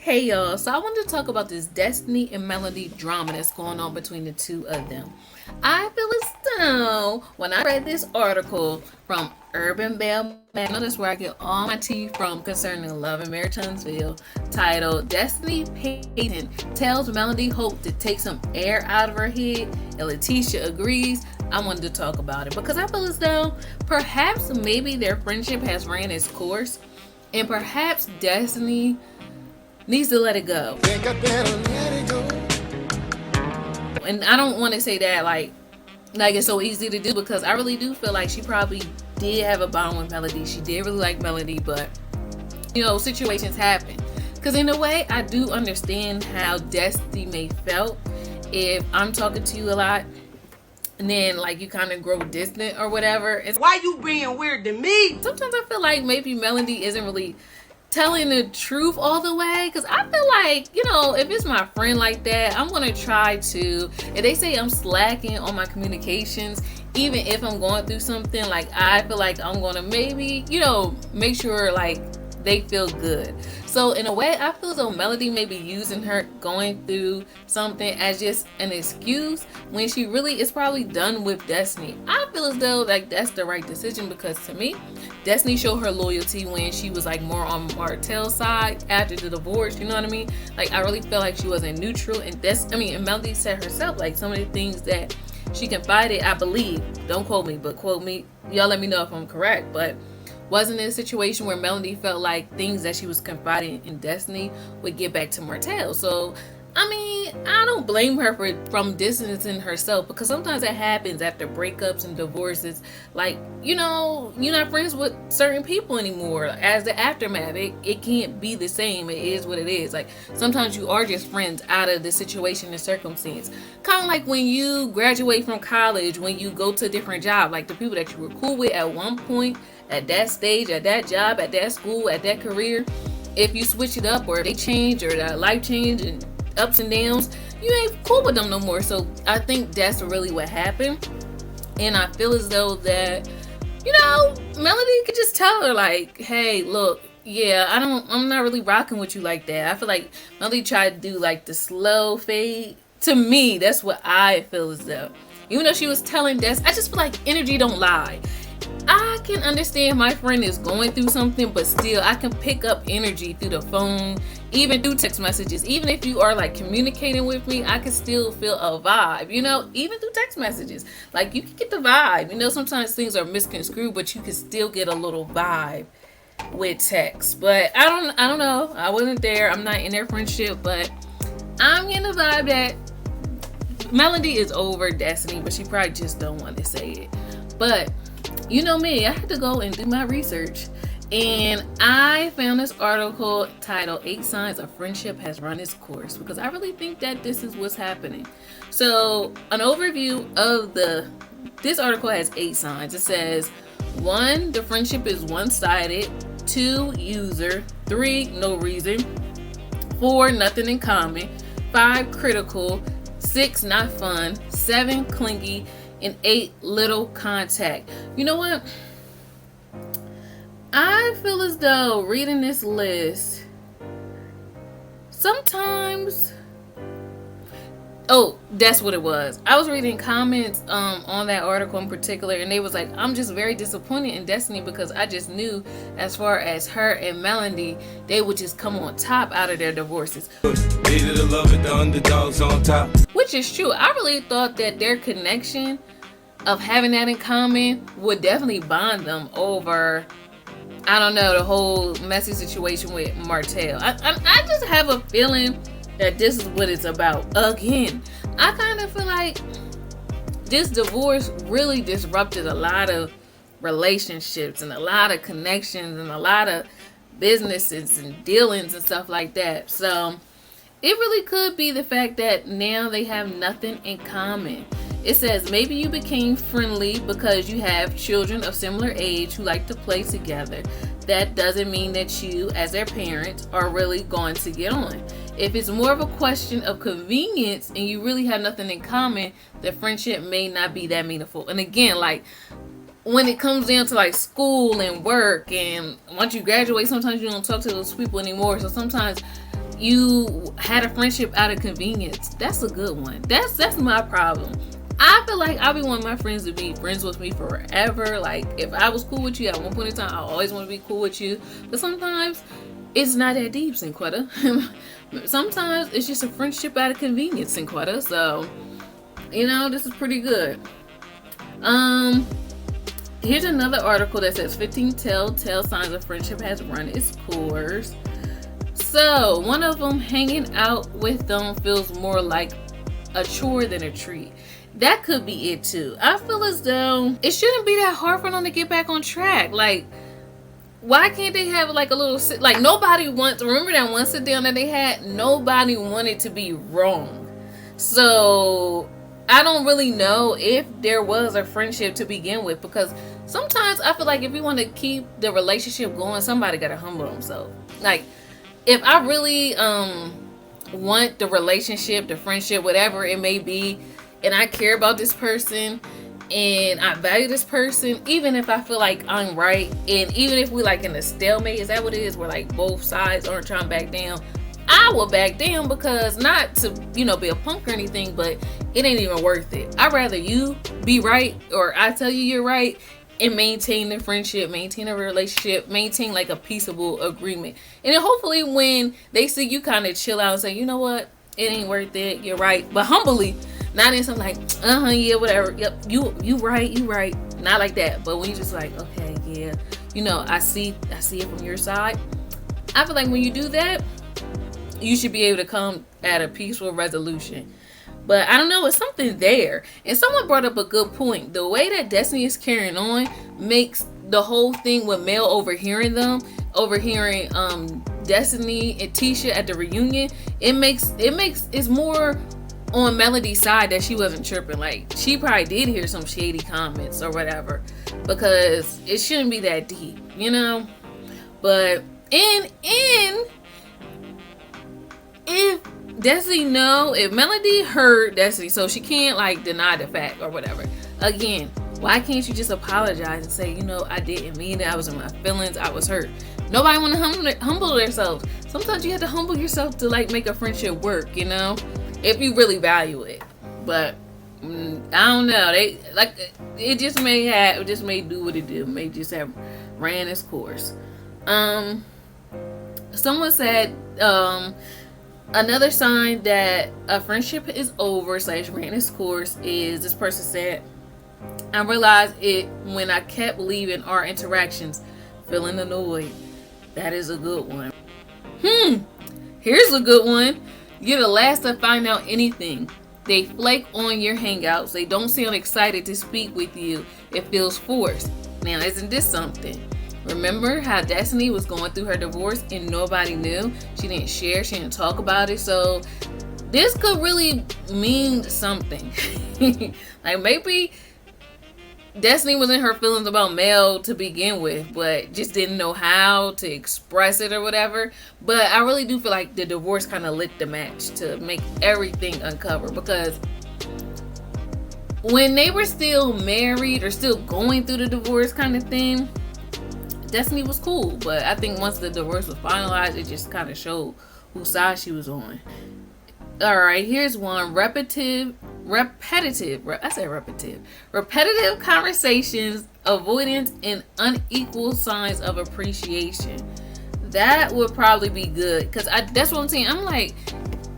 Hey y'all, so I wanted to talk about this Destiny and Melody drama that's going on between the two of them. I feel as though when I read this article from Urban Bell, I know that's where I get all my tea from concerning Love and Mary Tunnsville, titled Destiny Payton tells Melody Hope to take some air out of her head, and Letitia agrees. I wanted to talk about it because I feel as though perhaps maybe their friendship has ran its course, and perhaps Destiny needs to let it go. Think I better let it go. And I don't want to say that like it's so easy to do, because I really do feel like she probably did have a bond with Melody. She did really like Melody, but situations happen. Because in a way, I do understand how Destiny may felt if I'm talking to you a lot and then like you kind of grow distant or whatever. It's why you being weird to me? Sometimes I feel like maybe Melody isn't really telling the truth all the way, because I feel like if it's my friend like that, I'm gonna try to, if they say I'm slacking on my communications, even if I'm going through something, like I feel like I'm gonna maybe make sure like they feel good. So in a way, I feel as though Melody may be using her going through something as just an excuse when she really is probably done with Destiny. I feel as though like that's the right decision, because to me, Destiny showed her loyalty when she was like more on Martell's side after the divorce. You know what I mean? Like I really felt like she wasn't neutral, and and Melody said herself like some of the things that she confided, I believe, don't quote me, but quote me, y'all let me know if I'm correct, but wasn't in a situation where Melody felt like things that she was confiding in Destiny would get back to Martell. So I don't blame her from distancing herself, because sometimes that happens after breakups and divorces. Like, you're not friends with certain people anymore. As the aftermath, it can't be the same. It is what it is. Like, sometimes you are just friends out of the situation and circumstance. Kind of like when you graduate from college, when you go to a different job, like the people that you were cool with at one point, at that stage, at that job, at that school, at that career, if you switch it up, or if they change, or that life change and ups and downs, you ain't cool with them no more. So I think that's really what happened, and I feel as though that Melody could just tell her like, hey, look, yeah, I'm not really rocking with you like that. I feel like Melody tried to do like the slow fade. To me, that's what I feel as though, even though she was telling Des, I just feel like energy don't lie. I can understand my friend is going through something, but still I can pick up energy through the phone, even through text messages. Even if you are like communicating with me, I can still feel a vibe, even through text messages. Like you can get the vibe. Sometimes things are misconstrued, but you can still get a little vibe with text. But I don't know. I wasn't there. I'm not in their friendship, but I'm getting the vibe that Melody is over Destiny, but she probably just don't want to say it. But you know me, I had to go and do my research, and I found this article titled 8 Signs a Friendship Has Run Its Course, because I really think that this is what's happening. So an overview of this article has 8 signs. It says 1, the friendship is one-sided. 2, user. 3, no reason. 4, nothing in common. 5, critical. 6, not fun. 7, clingy. And 8, little contact. You know what? I feel as though reading this list, sometimes, that's what it was. I was reading comments on that article in particular, and they was like, I'm just very disappointed in Destiny, because I just knew as far as her and Melody, they would just come on top out of their divorces. The underdogs on top. Which is true. I really thought that their connection of having that in common would definitely bond them over, I don't know, the whole messy situation with Martell. I just have a feeling that this is what it's about. Again, I kind of feel like this divorce really disrupted a lot of relationships and a lot of connections and a lot of businesses and dealings and stuff like that. So it really could be the fact that now they have nothing in common. It says maybe you became friendly because you have children of similar age who like to play together. That doesn't mean that you, as their parents, are really going to get on. If it's more of a question of convenience and you really have nothing in common, the friendship may not be that meaningful. And again, like when it comes down to like school and work, and once you graduate, sometimes you don't talk to those people anymore. So sometimes you had a friendship out of convenience. That's a good one. That's my problem. I feel like I be wanting my friends to be friends with me forever. Like, if I was cool with you at one point in time, I always want to be cool with you. But sometimes it's not that deep, Synquette. Sometimes it's just a friendship out of convenience, Synquette. So, this is pretty good. Here's another article that says 15 telltale signs a friendship has run its course. So, one of them, hanging out with them feels more like a chore than a treat. That could be it too. I feel as though it shouldn't be that hard for them to get back on track. Like, why can't they have like a little sit? Like, nobody wants. Remember that one sit down that they had? Nobody wanted to be wrong. So I don't really know if there was a friendship to begin with, because sometimes I feel like if you want to keep the relationship going, somebody gotta humble themselves. Like, if I really want the relationship, the friendship, whatever it may be, and I care about this person and I value this person, even if I feel like I'm right, and even if we like in a stalemate, is that what it is, where like both sides aren't trying to back down, I will back down, because not to be a punk or anything, but it ain't even worth it. I'd rather you be right, or I tell you you're right, and maintain the friendship, maintain a relationship, maintain like a peaceable agreement. And then hopefully when they see you kind of chill out and say, you know what, it ain't worth it, you're right, but humbly, not in something like, yeah, whatever, yep, you right, not like that. But when you just like, okay, yeah, I see it from your side. I feel like when you do that, you should be able to come at a peaceful resolution. But I don't know, it's something there. And someone brought up a good point. The way that Destiny is carrying on makes the whole thing with Mel overhearing Destiny and Tisha at the reunion, it's more on Melody's side that she wasn't tripping. Like, she probably did hear some shady comments or whatever, because it shouldn't be that deep, But if Destiny if Melody heard Destiny, so she can't like deny the fact or whatever. Again, why can't you just apologize and say, I didn't mean it, I was in my feelings, I was hurt. Nobody want to humble themselves. Sometimes you have to humble yourself to like make a friendship work, if you really value it. But I don't know. They like it just may do what it did. It may just have ran its course. Someone said another sign that a friendship is over / ran its course is, this person said, I realized it when I kept leaving our interactions feeling annoyed. That is a good one. Here's a good one. You're the last to find out anything. They flake on your hangouts. They don't sound excited to speak with you. It feels forced. Now, isn't this something? Remember how Destiny was going through her divorce and nobody knew? She didn't share. She didn't talk about it. So this could really mean something. Like, maybe Destiny was in her feelings about Mel to begin with, but just didn't know how to express it or whatever. But I really do feel like the divorce kind of lit the match to make everything uncover, because when they were still married or still going through the divorce kind of thing, Destiny was cool. But I think once the divorce was finalized, it just kind of showed whose side she was on. Alright, here's one. Repetitive conversations, avoidance, and unequal signs of appreciation. That would probably be good, because that's what I'm saying. I'm like,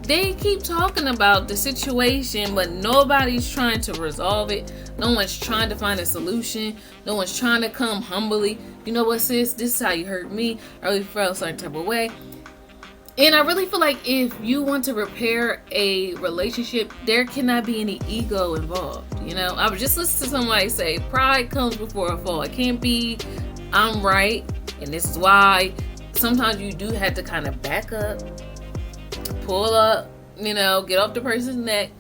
they keep talking about the situation, but nobody's trying to resolve it. No one's trying to find a solution. No one's trying to come humbly. You know what, sis? This is how you hurt me. I really felt a certain type of way. And I really feel like if you want to repair a relationship, there cannot be any ego involved. I was just listening to somebody say, pride comes before a fall. It can't be, I'm right, and this is why. Sometimes you do have to kind of back up, pull up, get off the person's neck,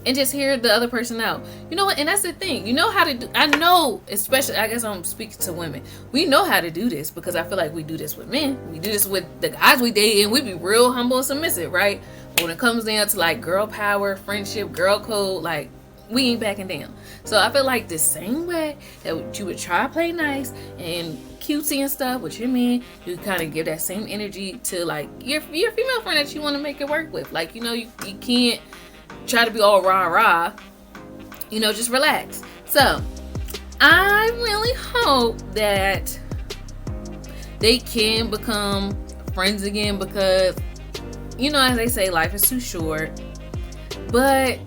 and just hear the other person out. You know what? And that's the thing. You know how to do. I know, especially, I guess I'm speaking to women. We know how to do this, because I feel like we do this with men. We do this with the guys we date, and we be real humble and submissive, right? But when it comes down to like girl power, friendship, girl code, like we ain't backing down. So I feel like the same way that you would try to play nice and cutesy and stuff with your man, you kind of give that same energy to like your female friend that you want to make it work with. Like, you can't try to be all rah-rah. Just relax. So I really hope that they can become friends again, because as they say, life is too short. But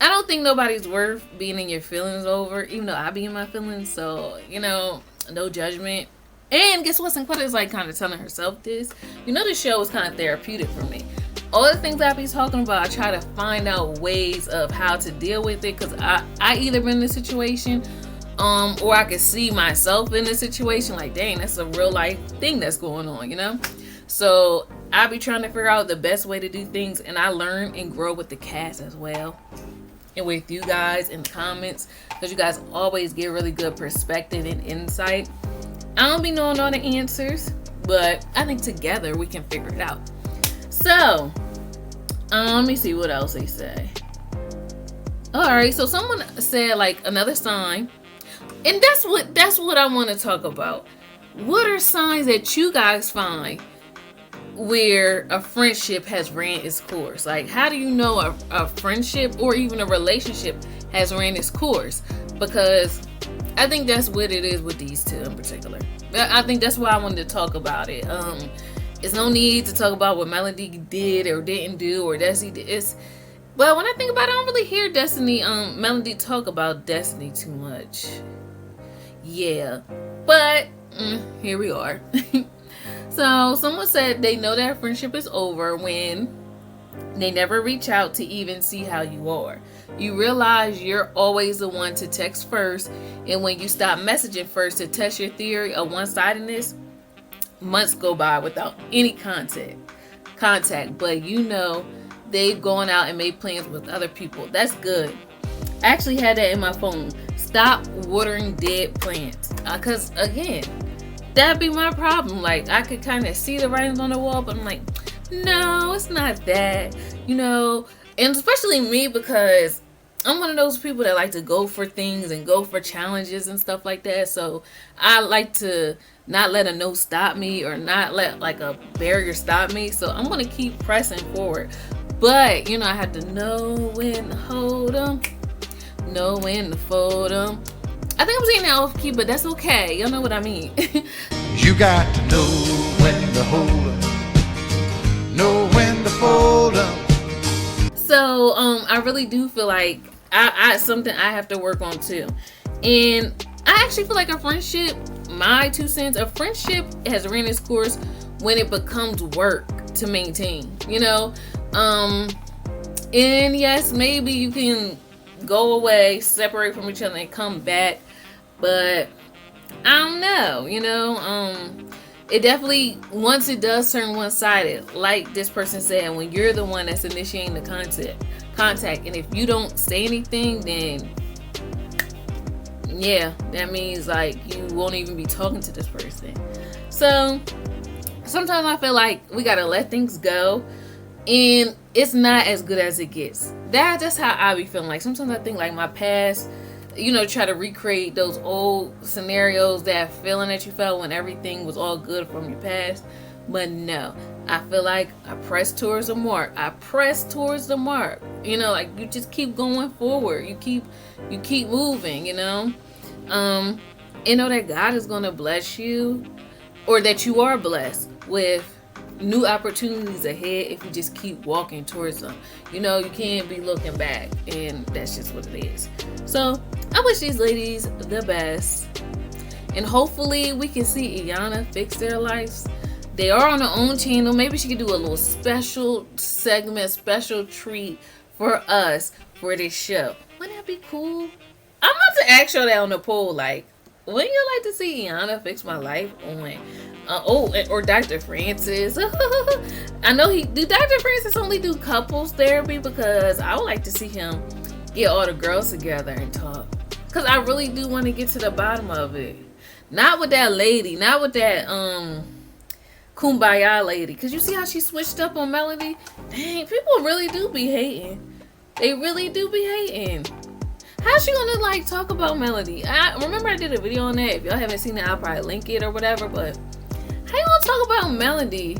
I don't think nobody's worth being in your feelings over, even though I be in my feelings. So, no judgment. And guess what? Synquette is like kind of telling herself this. The show is kind of therapeutic for me. All the things I be talking about, I try to find out ways of how to deal with it, because I either been in this situation, or I could see myself in this situation. Like, dang, that's a real life thing that's going on, So I be trying to figure out the best way to do things, and I learn and grow with the cast as well, and with you guys in the comments, because you guys always give really good perspective and insight. I don't be knowing all the answers, but I think together we can figure it out. So let me see what else they say. Alright, so someone said like another sign, and that's what I want to talk about. What are signs that you guys find where a friendship has ran its course? Like, how do you know a friendship or even a relationship has ran its course? Because I think that's what it is with these two in particular. I think that's why I wanted to talk about it. It's no need to talk about what Melody did or didn't do, or Destiny did. Well, when I think about it, I don't really hear Melody talk about Destiny too much. Yeah, but here we are. So someone said they know that friendship is over when they never reach out to even see how you are. You realize you're always the one to text first, and when you stop messaging first to test your theory of one-sidedness, months go by without any contact, but they've gone out and made plans with other people. That's good. I actually had that in my phone. Stop watering dead plants, because again, that'd be my problem. Like, I could kind of see the writings on the wall, but I'm like, no, it's not that, and especially me, because I'm one of those people that like to go for things and go for challenges and stuff like that. So I like to not let a no stop me, or not let like a barrier stop me. So I'm going to keep pressing forward. But, I have to know when to hold them, know when to fold them. I think I'm saying that off key, but that's okay. Y'all know what I mean. You got to know when to hold them, know when to fold them. So, I really do feel like I something I have to work on too. And I actually feel like a friendship, my 2 cents, a friendship has ran its course when it becomes work to maintain, and yes, maybe you can go away, separate from each other, and come back, but I don't know, it definitely, once it does turn one-sided, like this person said, when you're the one that's initiating the contact, and if you don't say anything, then yeah, that means like you won't even be talking to this person. So sometimes I feel like we gotta let things go, and it's not as good as it gets. That's how I be feeling. Like, sometimes I think like my past, try to recreate those old scenarios, that feeling that you felt when everything was all good from your past. But no, I feel like I press towards the mark. Like, you just keep going forward. You keep moving, and know that God is going to bless you, or that you are blessed with new opportunities ahead if you just keep walking towards them. You can't be looking back, and that's just what it is. So I wish these ladies the best, and hopefully we can see Iyanna fix their lives. They are on their own channel. Maybe she could do a little special segment, special treat for us for this show. Wouldn't that be cool? I'm about to ask y'all that on the poll. Like, wouldn't you like to see Iyanna fix my life on or Dr. Francis? I know do Dr. Francis only do couples therapy? Because I would like to see him get all the girls together and talk, because I really do want to get to the bottom of it. Not with that lady, not with that Kumbaya lady, because you see how she switched up on Melody. Dang, people really do be hating. They really do be hating. How's she gonna like talk about Melody? I remember I did a video on that. If y'all haven't seen it, I'll probably link it or whatever. But how you gonna talk about Melody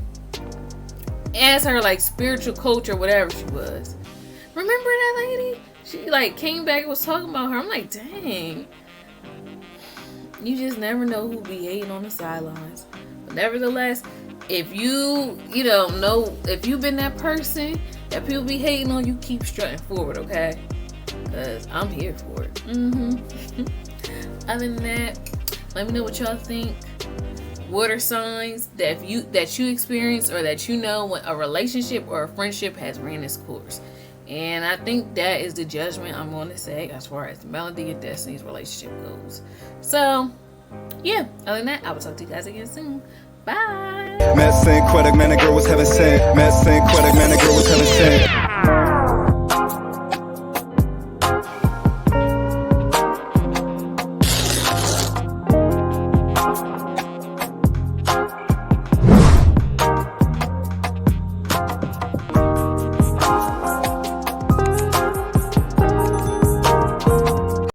as her like spiritual coach or whatever she was? Remember that lady? She like came back and was talking about her. I'm like, dang. You just never know who be hating on the sidelines. But nevertheless, if you know, if you've been that person that people be hating on, you keep strutting forward, okay? Because I'm here for it. Other than that, let me know what y'all think. What are signs that you experience or that you know when a relationship or a friendship has ran its course? And I think that is the judgment I'm going to say as far as Melody and Destiny's relationship goes. So, yeah. Other than that, I will talk to you guys again soon. Bye. Met Synquette, man, the girl was heaven sent. Met Synquette.